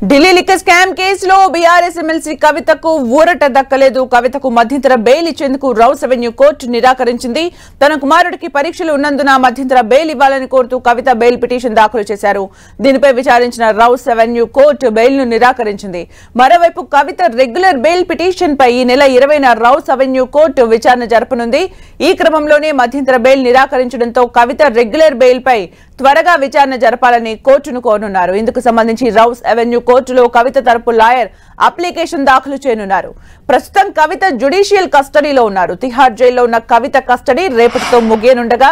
Delhi liquor scam కేసులో BRS MLC కవితకు ఊరట దక్కలేదు. కవితకు మధ్యంతర బెయిల్ ఇచ్చేందుకు రౌస్ అవెన్యూ కోర్టు నిరాకరించింది. తన కుమారుడికి పరీక్షలు ఉన్నందున మధ్యంతర బెయిల్ ఇవ్వాలని కోరుతూ కవిత బెయిల్ పిటిషన్ దాఖలు చేశారు. దీనిపై విచారించిన రౌస్ అవెన్యూ కోర్టు బెయిల్ ను నిరాకరించింది. మరోవైపు కవిత రెగ్యులర్ బెయిల్ పిటిషన్ పై ఈ నెల 20న రౌస్ అవెన్యూ కోర్టు విచారణ జరపనుంది. ఈ క్రమంలోనే మధ్యంతర బెయిల్ నిరాకరించడంతో కవిత రెగ్యులర్ బెయిల్ పై త్వరగా విచారణ జరపాలని కోర్టును కోరనున్నారు. ఇందుకు సంబంధించి రౌస్ అవెన్యూ కోర్టులో కవిత తరపు లాయర్ అప్లికేషన్ దాఖలు చేయనున్నారు. ప్రస్తుతం కవిత జ్యుడిషియల్ కస్టడీలో ఉన్నారు. తిహార్ జైల్లో ఉన్న కవిత కస్టడీ రేపటితో ముగియనుండగా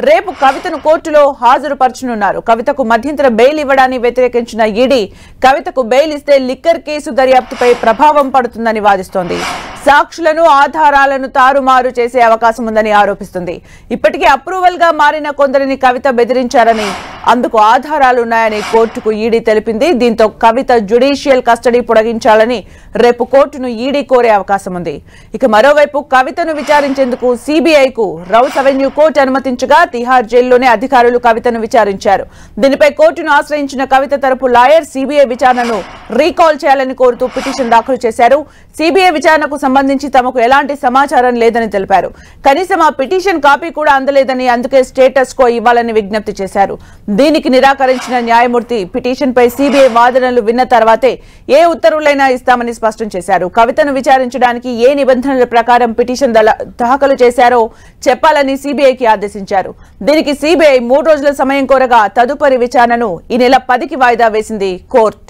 రేపు కవితను కోర్టులో హాజరుపరచనున్నారు. కవితకు మధ్యంతర బెయిల్ ఇవ్వడాన్ని వ్యతిరేకించిన ఈడీ కవితకు బెయిల్ ఇస్తే లిక్కర్ కేసు దర్యాప్తుపై ప్రభావం పడుతుందని వాదిస్తోంది. సాక్షులను ఆధారాలను తారుమారు చేసే అవకాశం ఉందని ఆరోపిస్తుంది. ఇప్పటికే అప్రూవల్ గా మారిన కొందరిని కవిత బెదిరించారని, అందుకు ఆధారాలున్నాయని కోర్టుకు ఈడీ తెలిపింది. దీంతో కవిత జ్యుడిషియల్ కస్టడీ పొడిగించాలని రేపు కోర్టును ఈడీ కోరే అవకాశం ఉంది. ఇక మరోవైపు కవితను విచారించేందుకు సిబిఐకు రౌస్ అవెన్యూ కోర్టు అనుమతించగా తిహార్ జైల్లోనే అధికారులు కవితను విచారించారు. దీనిపై కోర్టును ఆశ్రయించిన కవిత తరపు లాయర్ సిబిఐ విచారణను రీకాల్ చేయాలని కోరుతూ పిటిషన్ దాఖలు చేశారు. సిబిఐ విచారణకు సంబంధించి తమకు ఎలాంటి సమాచారం లేదని తెలిపారు. కనీసం ఆ పిటిషన్ కాపీ కూడా అందలేదని, అందుకే స్టేటస్ కో ఇవ్వాలని విజ్ఞప్తి చేశారు. దీనికి నిరాకరించిన న్యాయమూర్తి పిటిషన్ పై సిబిఐ వాదనలు విన్న తర్వాతే ఏ ఉత్తర్వులైనా ఇస్తామని స్పష్టం చేశారు. కవితను విచారించడానికి ఏ నిబంధనల ప్రకారం పిటిషన్ దాఖలు చేశారో చెప్పాలని సిబిఐకి ఆదేశించారు. దీనికి సిబిఐ 3 రోజుల సమయం కోరగా తదుపరి విచారణను ఈ నెల 10కి వాయిదా వేసింది కోర్టు.